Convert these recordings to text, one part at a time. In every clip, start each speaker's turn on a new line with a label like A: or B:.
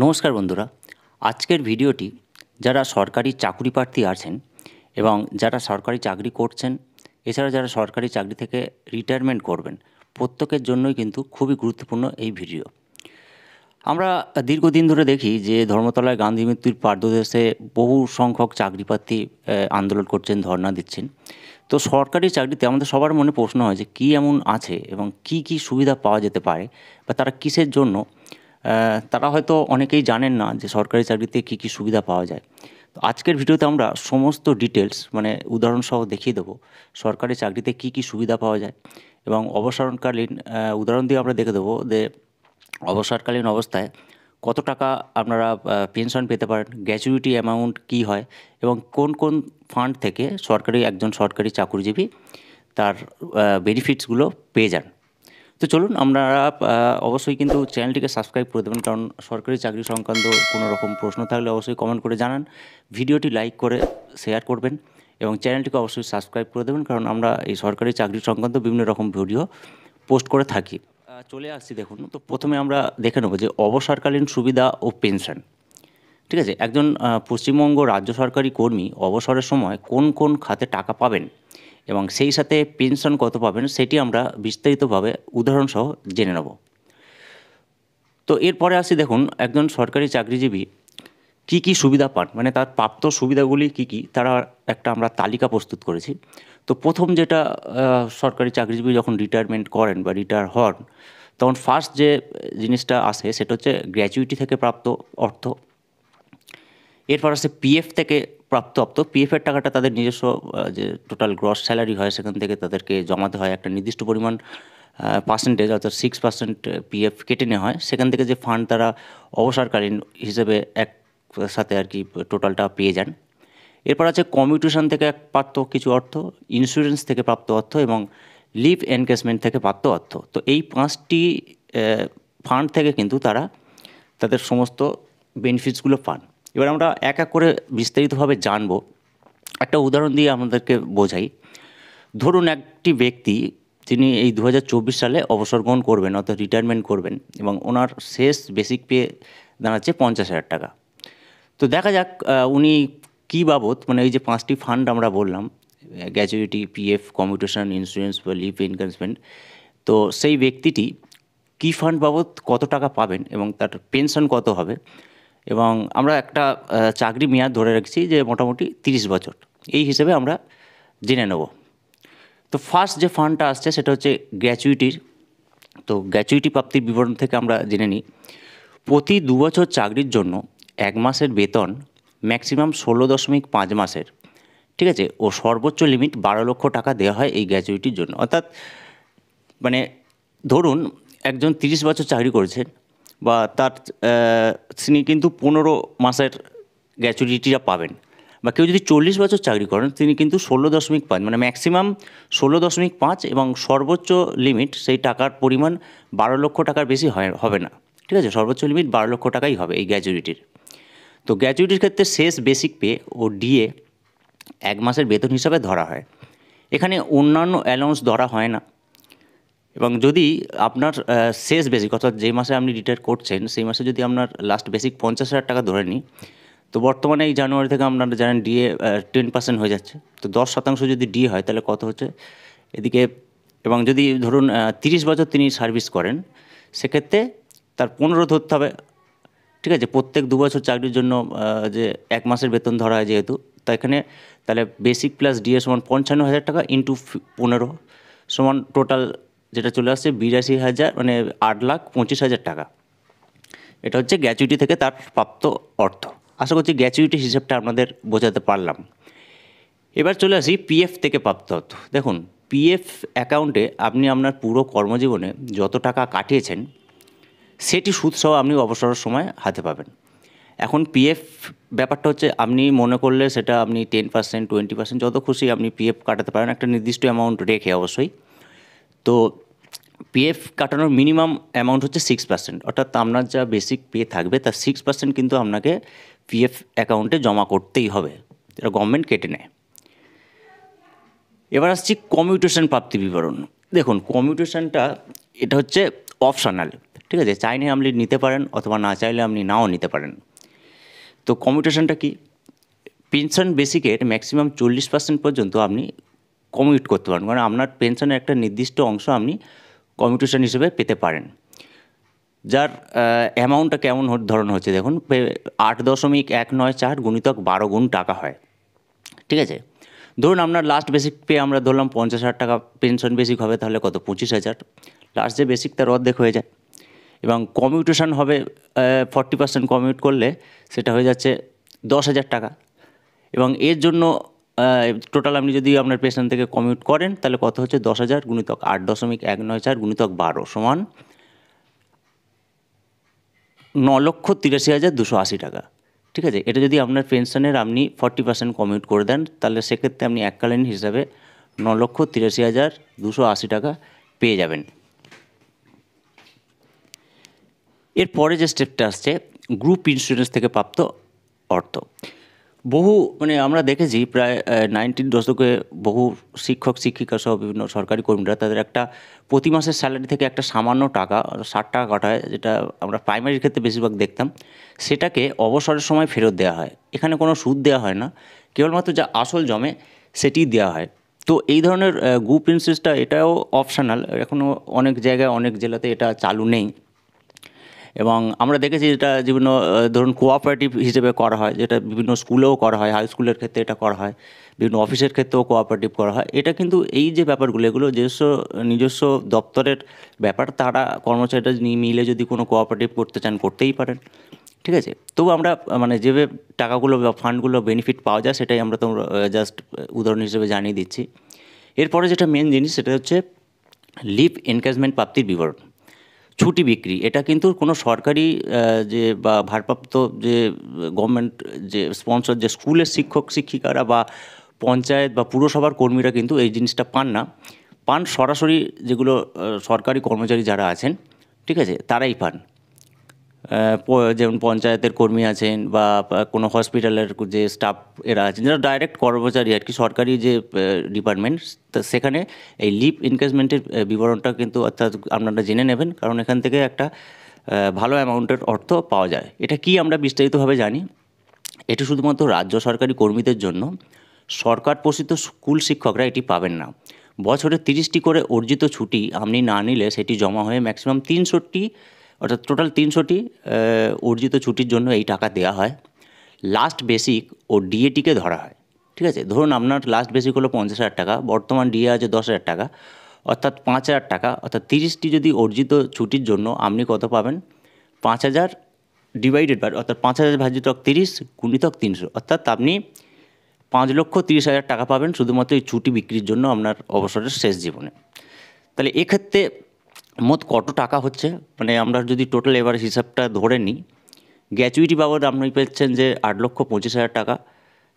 A: নমস্কার বন্ধুরা, আজকের ভিডিওটি যারা সরকারি চাকরি প্রার্থী আছেন এবং যারা সরকারি চাকরি করছেন, এছাড়া যারা সরকারি চাকরি থেকে রিটায়ারমেন্ট করবেন, প্রত্যেকের জন্যই কিন্তু খুবই গুরুত্বপূর্ণ এই ভিডিও। আমরা দীর্ঘদিন ধরে দেখি যে ধর্মতলায় গান্ধী মৃত্যুর পাদদেশে বহু সংখ্যক চাকরি প্রার্থী আন্দোলন করছেন, ধর্ণা দিচ্ছেন। তো সরকারি চাকরিতে আমাদের সবার মনে প্রশ্ন হয় যে কী এমন আছে এবং কি সুবিধা পাওয়া যেতে পারে বা তারা কিসের জন্য, তারা হয়তো অনেকেই জানেন না যে সরকারি চাকরিতে কী সুবিধা পাওয়া যায়। তো আজকের ভিডিওতে আমরা সমস্ত ডিটেলস মানে উদাহরণসহ দেখিয়ে দেবো সরকারি চাকরিতে কী সুবিধা পাওয়া যায় এবং অবসরকালীন উদাহরণ দিয়ে আমরা দেখে দেবো যে অবসরকালীন অবস্থায় কত টাকা আপনারা পেনশন পেতে পারেন, গ্র্যাচুইটি অ্যামাউন্ট কী হয় এবং কোন কোন ফান্ড থেকে একজন সরকারি চাকরিজীবী তার বেনিফিটসগুলো পেয়ে যান। তো চলুন আপনারা অবশ্যই কিন্তু চ্যানেলটিকে সাবস্ক্রাইব করে দেবেন, কারণ সরকারি চাকরি সংক্রান্ত কোনো রকম প্রশ্ন থাকলে অবশ্যই কমেন্ট করে জানান, ভিডিওটি লাইক করে শেয়ার করবেন এবং চ্যানেলটিকে অবশ্যই সাবস্ক্রাইব করে দেবেন, কারণ আমরা এই সরকারি চাকরি সংক্রান্ত বিভিন্ন রকম ভিডিও পোস্ট করে থাকি। চলে আসছি, দেখুন। তো প্রথমে আমরা দেখে নেব যে অবসরকালীন সুবিধা ও পেনশন। ঠিক আছে, একজন পশ্চিমবঙ্গ রাজ্য সরকারি কর্মী অবসরের সময় কোন কোন খাতে টাকা পাবেন এবং সেই সাথে পেনশন কত পাবেন সেটি আমরা বিস্তারিতভাবে উদাহরণসহ জেনে নেব। তো এরপরে আসি, দেখুন একজন সরকারি চাকরিজীবী কী সুবিধা পান, মানে তার প্রাপ্ত সুবিধাগুলি কী তারা একটা আমরা তালিকা প্রস্তুত করেছি। তো প্রথম যেটা, সরকারি চাকরিজীবী যখন রিটায়ারমেন্ট করেন বা রিটায়ার হন, তখন ফার্স্ট যে জিনিসটা আসে সেটা হচ্ছে গ্র্যাচুইটি থেকে প্রাপ্ত অর্থ। এরপর আসে পিএফ থেকে প্রাপ্ত অর্থ। পিএফের টাকাটা তাদের নিজস্ব যে টোটাল গ্রস স্যালারি হয় সেখান থেকে তাদেরকে জমাতে হয় একটা নির্দিষ্ট পরিমাণ পার্সেন্টেজ, অর্থাৎ 6% পিএফ কেটে নেওয়া হয়। সেখান থেকে যে ফান্ড তারা অবসরকালীন হিসেবে একসাথে আর কি টোটালটা পেয়ে যান। এরপর আছে কমিউটেশন থেকে প্রাপ্ত কিছু অর্থ, ইন্স্যুরেন্স থেকে প্রাপ্ত অর্থ এবং লিভ এনগেজমেন্ট থেকে প্রাপ্ত অর্থ। তো এই 5টি ফান্ড থেকে কিন্তু তারা তাদের সমস্ত বেনিফিটসগুলো পান। এবার আমরা এক এক করে বিস্তারিতভাবে জানব। একটা উদাহরণ দিয়ে আমাদেরকে বোঝাই। ধরুন একটি ব্যক্তি, তিনি এই 2024 সালে অবসর গ্রহণ করবেন, অর্থাৎ রিটায়ারমেন্ট করবেন এবং ওনার শেষ বেসিক পে দাঁড়াচ্ছে 50,000 টাকা। তো দেখা যাক উনি কী বাবদ, মানে এই যে 5টি ফান্ড আমরা বললাম, গ্র্যাচুইটি, পিএফ, কমিউটেশন, ইন্স্যুরেন্স বা লিভ এনগেজমেন্ট, তো সেই ব্যক্তিটি কী ফান্ড বাবদ কত টাকা পাবেন এবং তার পেনশন কত হবে। এবং আমরা একটা চাকরি মেয়াদ ধরে রাখছি যে মোটামুটি 30 বছর, এই হিসেবে আমরা জেনে নেব। তো ফার্স্ট যে ফান্ডটা আসছে সেটা হচ্ছে গ্র্যাচুইটির। তো গ্র্যাচুইটি প্রাপ্তির বিবরণ থেকে আমরা জেনে নিই। প্রতি 2 বছর চাকরির জন্য 1 মাসের বেতন ম্যাক্সিমাম 16.5 মাসের, ঠিক আছে, ও সর্বোচ্চ লিমিট 12 লক্ষ টাকা দেওয়া হয় এই গ্র্যাচুইটির জন্য। অর্থাৎ মানে ধরুন একজন 30 বছর চাকরি করেছেন বা তার তিনি কিন্তু 15 মাসের গ্র্যাচুইটিটা পাবেন, বা কেউ যদি 40 বছর চাকরি করেন তিনি কিন্তু 16.5, মানে ম্যাক্সিমাম 16.5 এবং সর্বোচ্চ লিমিট সেই টাকার পরিমাণ 12 লক্ষ টাকার বেশি হবে না। ঠিক আছে, সর্বোচ্চ লিমিট 12 লক্ষ টাকাই হবে এই গ্র্যাচুইটির। তো গ্র্যাচুইটির ক্ষেত্রে শেষ বেসিক পে ও ডিএ 1 মাসের বেতন হিসাবে ধরা হয়। এখানে অন্যান্য অ্যালাউন্স ধরা হয় না। এবং যদি আপনার শেষ বেসিক, অর্থাৎ যে মাসে আপনি রিটায়ার করছেন সেই মাসে যদি আপনার লাস্ট বেসিক 50,000 টাকা ধরে নিই, তো বর্তমানে এই জানুয়ারি থেকে আপনারা জানেন ডিএ 10% হয়ে যাচ্ছে। তো 10% যদি ডিএ হয় তাহলে কত হচ্ছে এদিকে। এবং যদি ধরুন 30 বছর তিনি সার্ভিস করেন, সেক্ষেত্রে তার 15 ধরতে হবে। ঠিক আছে, প্রত্যেক 2 বছর চাকরির জন্য যে 1 মাসের বেতন ধরা হয় যেহেতু, তো এখানে তাহলে বেসিক প্লাস ডিএ সমান 55,000 টাকা ইন্টু 15 সমান টোটাল যেটা চলে আসছে 82,000, মানে 8,25,000 টাকা। এটা হচ্ছে গ্র্যাচুইটি থেকে তার প্রাপ্ত অর্থ। আশা করছি গ্র্যাচুইটি হিসেবটা আপনাদের বোঝাতে পারলাম। এবার চলে আসি পিএফ থেকে প্রাপ্ত অর্থ। দেখুন, পিএফ অ্যাকাউন্টে আপনি আপনার পুরো কর্মজীবনে যত টাকা কাটিয়েছেন সেটি সুদসহ আপনি অবসরের সময় হাতে পাবেন। এখন পিএফ ব্যাপারটা হচ্ছে আপনি মনে করলে সেটা আপনি 10%, 20% যত খুশি আপনি পিএফ কাটাতে পারেন, একটা নির্দিষ্ট অ্যামাউন্ট রেখে অবশ্যই। তো পিএফ কাটানোর মিনিমাম অ্যামাউন্ট হচ্ছে 6%, অর্থাৎ আপনার যা বেসিক পে থাকবে তার 6% কিন্তু আপনাকে পিএফ অ্যাকাউন্টে জমা করতেই হবে, এটা গভর্নমেন্ট কেটে নেয়। এবার আসছি কমিউটেশন প্রাপ্তি বিবরণ। দেখুন, কমিউটেশনটা এটা হচ্ছে অপশনাল। ঠিক আছে, চাইলে আপনি নিতে পারেন অথবা না চাইলে আপনি নাও নিতে পারেন। তো কমিউটেশনটা কি? পেনশন বেসিকের ম্যাক্সিমাম 40% পর্যন্ত আপনি কমিউট করতে পারেন, কারণ আপনার পেনশনের একটা নির্দিষ্ট অংশ আপনি কমিউটেশন হিসেবে পেতে পারেন। যার অ্যামাউন্টটা কেমন ধরন হচ্ছে দেখুন, 8.194 গুণিতক 12 গুণ টাকা হয়। ঠিক আছে, ধরুন আপনার লাস্ট বেসিক পে আমরা ধরলাম 50,000 টাকা পেনশন বেসিক হবে, তাহলে কত? 25,000। লাস্ট যে বেসিক তার অর্ধেক হয়ে যায়। এবং কমিউটেশন হবে 40% কমিউট করলে সেটা হয়ে যাচ্ছে 10,000 টাকা। এবং এর জন্য টোটাল আপনি যদি আপনার পেনশন থেকে কমিউট করেন তাহলে কত হচ্ছে? 10,000 গুণিতক 8.194 গুণিতক 12 সমান 9,83,280 টাকা। ঠিক আছে, এটা যদি আপনার পেনশনের আপনি 40% কমিউট করে দেন তাহলে সেক্ষেত্রে আপনি এককালীন হিসাবে 9,83,280 টাকা পেয়ে যাবেন। এরপরে যে স্টেপটা আসছে, গ্রুপ ইন্স্যুরেন্স থেকে প্রাপ্ত অর্থ। বহু আমরা দেখেছি প্রায় 90 দশকে বহু শিক্ষক শিক্ষিকা সহ বিভিন্ন সরকারি কর্মীরা তাদের একটা প্রতি মাসের স্যালারি থেকে একটা সামান্য টাকা 60 টাকা কাটা হয়, যেটা আমরা প্রাইমারির ক্ষেত্রে বেশিরভাগ দেখতাম, সেটাকে অবসরের সময় ফেরত দেওয়া হয়। এখানে কোনো সুদ দেওয়া হয় না, কেবলমাত্র যা আসল জমে সেটিই দেওয়া হয়। তো এই ধরনের গ্রুপ ইন্স্যুরেন্সটা এটাও অপশনাল, এখনও অনেক জায়গায় অনেক জেলাতে এটা চালু নেই। এবং আমরা দেখেছি এটা বিভিন্ন ধরুন কোঅপারেটিভ হিসেবে করা হয়, যেটা বিভিন্ন স্কুলেও করা হয়, হাই স্কুলের ক্ষেত্রে এটা করা হয়, বিভিন্ন অফিসের ক্ষেত্রেও কোঅপারেটিভ করা হয়। এটা কিন্তু এই যে ব্যাপারগুলো এগুলো নিজস্ব দপ্তরের ব্যাপার, তারা কর্মচারীরা মিলে যদি কোনো কোঅপারেটিভ করতে চান করতেই পারেন। ঠিক আছে, তবু আমরা যেভাবে টাকাগুলো বা ফান্ডগুলো বেনিফিট পাওয়া যায় সেটাই আমরা তো জাস্ট উদাহরণ হিসেবে জানিয়ে দিচ্ছি। এরপরে যেটা মেন জিনিস সেটা হচ্ছে লিভ এনগেজমেন্ট প্রাপ্তির বিবরণ। ছুটি বিক্রি, এটা কিন্তু কোনো সরকারি যে বা ভারপ্রাপ্ত যে গভর্নমেন্ট যে স্পন্সর যে স্কুলের শিক্ষক শিক্ষিকারা বা পঞ্চায়েত বা পুরসভার কর্মীরা কিন্তু এই জিনিসটা পান সরাসরি যেগুলো সরকারি কর্মচারী যারা আছেন, ঠিক আছে, তারাই পান। যেমন পঞ্চায়েতের কর্মী আছেন বা কোনো হসপিটালের যে স্টাফ এরা আছেন যারা ডাইরেক্ট কর্মচারী আর কি, সরকারি যে ডিপার্টমেন্ট, সেখানে এই লিভ এনগেজমেন্টের বিবরণটা কিন্তু অর্থাৎ আপনারা জেনে নেবেন, কারণ এখান থেকে একটা ভালো অ্যামাউন্টের অর্থ পাওয়া যায়। এটা কি আমরা বিস্তারিতভাবে জানি। এটি শুধুমাত্র রাজ্য সরকারি কর্মীদের জন্য, সরকার পোষিত স্কুল শিক্ষকরা এটি পাবেন না। বছরে 30টি করে অর্জিত ছুটি আপনি না নিলে সেটি জমা হয়ে ম্যাক্সিমাম 300টি, অর্থাৎ টোটাল 300টি অর্জিত ছুটির জন্য এই টাকা দেওয়া হয়। লাস্ট বেসিক ও ডিএটিকে ধরা হয়। ঠিক আছে, ধরুন আপনার লাস্ট বেসিক হলো 50,000 টাকা, বর্তমান ডিএ আছে 10,000 টাকা, অর্থাৎ 5,000 টাকা, অর্থাৎ 30টি যদি অর্জিত ছুটির জন্য আপনি কত পাবেন? 5,000 ডিভাইডেড বাই, অর্থাৎ 5,000 ভাজিত 30 গুণিতক 300, অর্থাৎ আপনি 5,30,000 টাকা পাবেন শুধুমাত্র এই ছুটি বিক্রির জন্য আপনার অবসরের শেষ জীবনে। তাহলে এক্ষেত্রে মোট কত টাকা হচ্ছে, আমরা যদি টোটাল এবার হিসাবটা ধরে নিই, গ্র্যাচুইটি বাবদ আপনি পেয়েছেন যে 8,25,000 টাকা।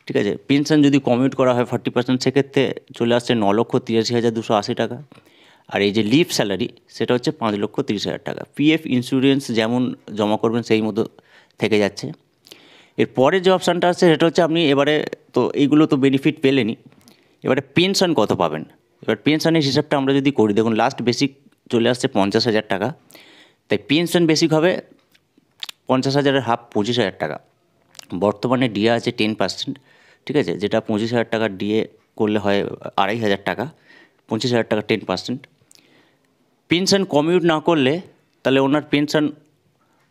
A: ঠিক আছে, পেনশন যদি কমিউট করা হয় 40% সেক্ষেত্রে চলে আসছে 9,83,280 টাকা। আর এই যে লিভ স্যালারি সেটা হচ্ছে 5,30,000 টাকা। পিএফ ইন্স্যুরেন্স যেমন জমা করবেন সেই মতো থেকে যাচ্ছে। এরপরে যে অপশানটা আছে সেটা হচ্ছে আপনি এবারে তো এইগুলো তো বেনিফিট পেলেনই, এবারে পেনশন কত পাবেন। এবার পেনশনের হিসাবটা আমরা যদি করি, দেখুন লাস্ট বেসিক চলে আসছে 50,000 টাকা, তাই পেনশন বেসিক হবে 50,000-এর হাফ 25,000 টাকা। বর্তমানে ডিএ আছে 10%, ঠিক আছে, যেটা 25,000 টাকা ডিএ করলে হয় 2,500 টাকা, 25,000 টাকা 10%। পেনশন কমিউট না করলে তাহলে ওনার পেনশন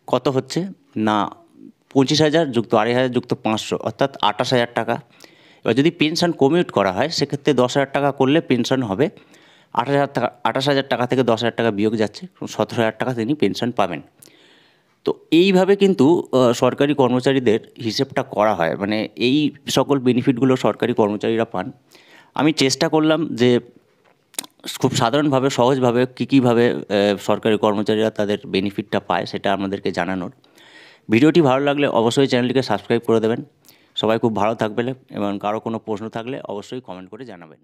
A: কত হচ্ছে না 25,000 যুক্ত 2,500 যুক্ত 500, অর্থাৎ 28,000 টাকা। এবার যদি পেনশন কমিউট করা হয় সেক্ষেত্রে 10,000 টাকা করলে পেনশন হবে 28,000 টাকা। 28,000 টাকা থেকে 10,000 টাকা বিয়োগ যাচ্ছে, 17,000 টাকা তিনি পেনশন পাবেন। তো এইভাবে কিন্তু সরকারি কর্মচারীদের হিসেবটা করা হয়, এই সকল বেনিফিটগুলো সরকারি কর্মচারীরা পান। আমি চেষ্টা করলাম যে খুব সাধারণভাবে সহজভাবে কীভাবে সরকারি কর্মচারীরা তাদের বেনিফিটটা পায় সেটা আপনাদেরকে জানানোর। ভিডিওটি ভালো লাগলে অবশ্যই চ্যানেলটিকে সাবস্ক্রাইব করে দেবেন। সবাই খুব ভালো থাকবেন এবং কারো কোনো প্রশ্ন থাকলে অবশ্যই কমেন্ট করে জানাবেন।